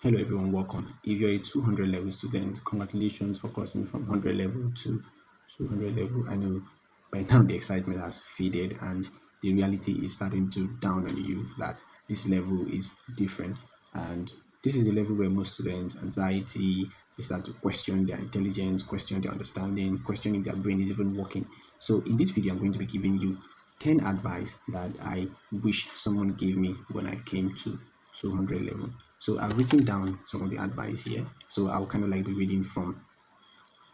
Hello everyone, welcome. If you're a 200 level student, congratulations for crossing from 100 level to 200 level. I know by now the excitement has faded and the reality is starting to dawn on you that this level is different. And this is a level where most students' anxiety, they start to question their intelligence, question their understanding, question if their brain is even working. So in this video, I'm going to be giving you 10 advice that I wish someone gave me when I came to 200 level. So I've written down some of the advice here. So I'll kind of like be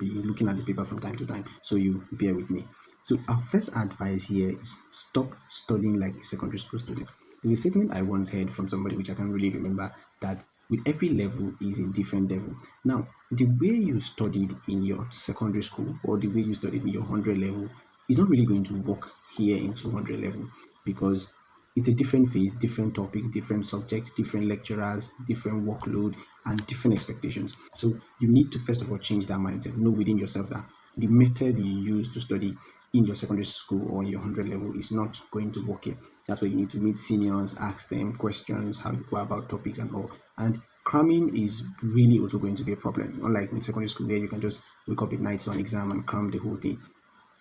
looking at the paper from time to time. So you bear with me. So our first advice here is stop studying like a secondary school student. There's a statement I once heard from somebody which I can't really remember that with every level is a different level. Now, the way you studied in your secondary school or the way you studied in your 100 level is not really going to work here in 200 level because it's a different phase, different topics, different subjects, different lecturers, different workload, and different expectations. So you need to first of all change that mindset. Know within yourself that the method you use to study in your secondary school or in your 100 level is not going to work here. That's why you need to meet seniors, ask them questions, how you go about topics and all. And cramming is really also going to be a problem. Unlike in secondary school where you can just wake up at night on exam and cram the whole thing,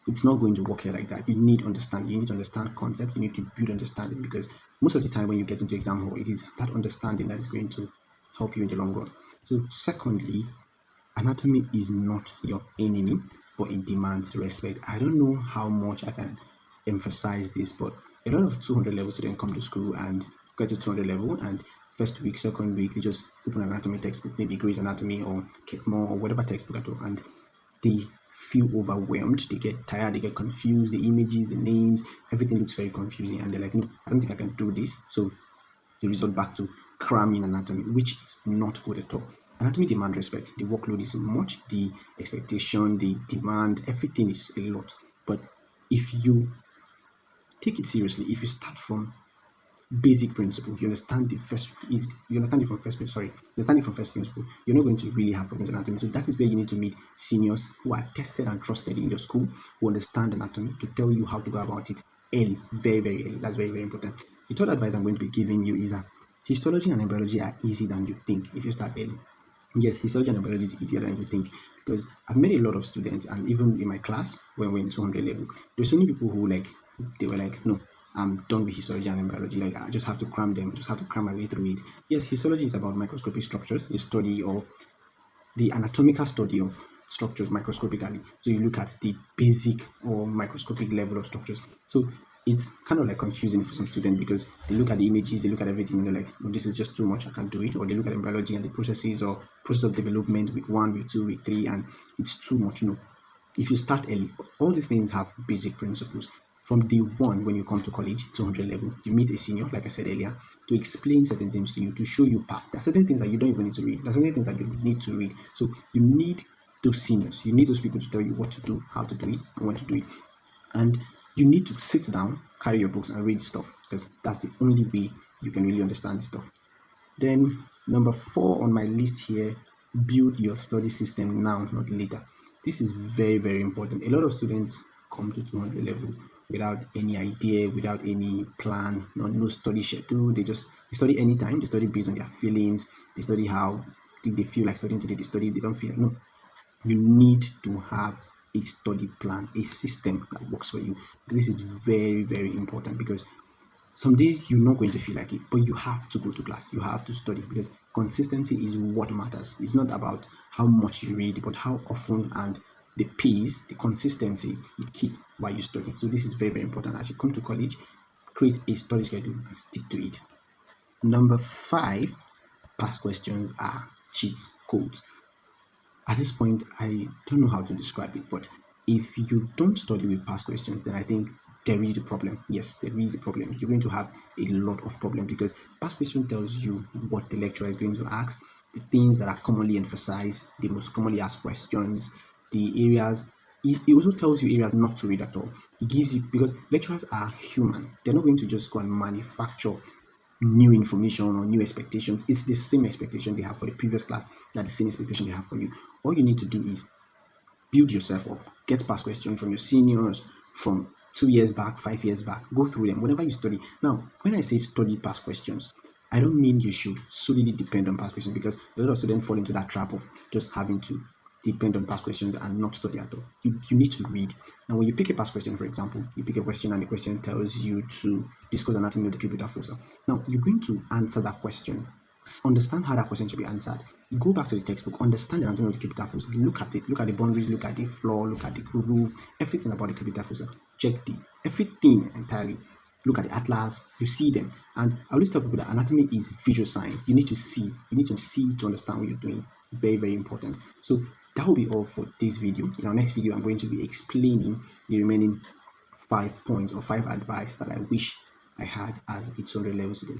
it's not going to work here like that. You need understanding. You need to understand concept. You need to build understanding because most of the time when you get into exam hall, it is that understanding that is going to help you in the long run. So, secondly, anatomy is not your enemy, but it demands respect. I don't know how much I can emphasize this, but a lot of 200 level students come to school and get to 200 level, and first week, second week, they just open an anatomy textbook, maybe Grey's Anatomy or Ketmore or whatever textbook at all, and they feel overwhelmed, they get tired, they get confused, the images, the names, everything looks very confusing, and they're like, no, I don't think I can do this. So they resort back to cramming anatomy, which is not good at all. Anatomy demands respect. The workload is much, the expectation, the demand, everything is a lot. But if you take it seriously, if you start from basic principle, you understand it from first principle, sorry, you understand it from first principle, you're not going to really have problems in anatomy. So that is where you need to meet seniors who are tested and trusted in your school, who understand anatomy to tell you how to go about it early, very, very early. That's very, very important. The third advice I'm going to be giving you is that histology and embryology are easy than you think if you start early. Yes, histology and embryology is easier than you think because I've met a lot of students, and even in my class when we're in 200 level, there's so many people who they were like, no, I'm done with histology and embryology. Like, I just have to cram them, I just have to cram my way through it. Yes, histology is about microscopic structures, the study of the anatomical study of structures microscopically. So you look at the basic or microscopic level of structures. So it's kind of like confusing for some students because they look at the images, they look at everything, and they're like, oh, this is just too much, I can't do it. Or they look at embryology and the processes or process of development, week one, week two, week three, and it's too much. No, if you start early, all these things have basic principles. From day one, when you come to college, 200 level, you meet a senior, like I said earlier, to explain certain things to you, to show you path. There are certain things that you don't even need to read. There are certain things that you need to read. So you need those seniors. You need those people to tell you what to do, how to do it, and when to do it. And you need to sit down, carry your books, and read stuff because that's the only way you can really understand stuff. Then number 4 on my list here, build your study system now, not later. This is very, very important. A lot of students come to 200 level without any idea, without any plan, no study schedule. They study anytime, they study based on their feelings, they study how they feel like studying today, they study, they don't feel like, no. You need to have a study plan, a system that works for you. This is very, very important because some days you're not going to feel like it, but you have to go to class, you have to study because consistency is what matters. It's not about how much you read, but how often and the pace, the consistency you keep while you study. So this is very, very important. As you come to college, create a study schedule and stick to it. Number 5, past questions are cheat codes. At this point, I don't know how to describe it, but if you don't study with past questions, then I think there is a problem. Yes, there is a problem. You're going to have a lot of problems because past question tells you what the lecturer is going to ask, the things that are commonly emphasized, the most commonly asked questions, the areas. It also tells you areas not to read at all. It gives you, because lecturers are human. They're not going to just go and manufacture new information or new expectations. It's the same expectation they have for the previous class, that the same expectation they have for you. All you need to do is build yourself up, get past questions from your seniors, from 2 years back, 5 years back, go through them whenever you study. Now, when I say study past questions, I don't mean you should solely depend on past questions, because a lot of students fall into that trap of just having to depend on past questions and not study at all. You need to read. Now, when you pick a past question, for example, you pick a question and the question tells you to discuss anatomy of the cubital fossa. Now, you're going to answer that question. Understand how that question should be answered. You go back to the textbook, understand the anatomy of the cubital fossa, look at it, look at the boundaries, look at the floor, look at the groove, everything about the cubital fossa. Check the everything entirely. Look at the atlas, you see them. And I always tell people that anatomy is visual science. You need to see, to understand what you're doing. Very, very important. So that will be all for this video. In our next video, I'm going to be explaining the remaining 5 points or 5 advice that I wish I had as a 200 level student.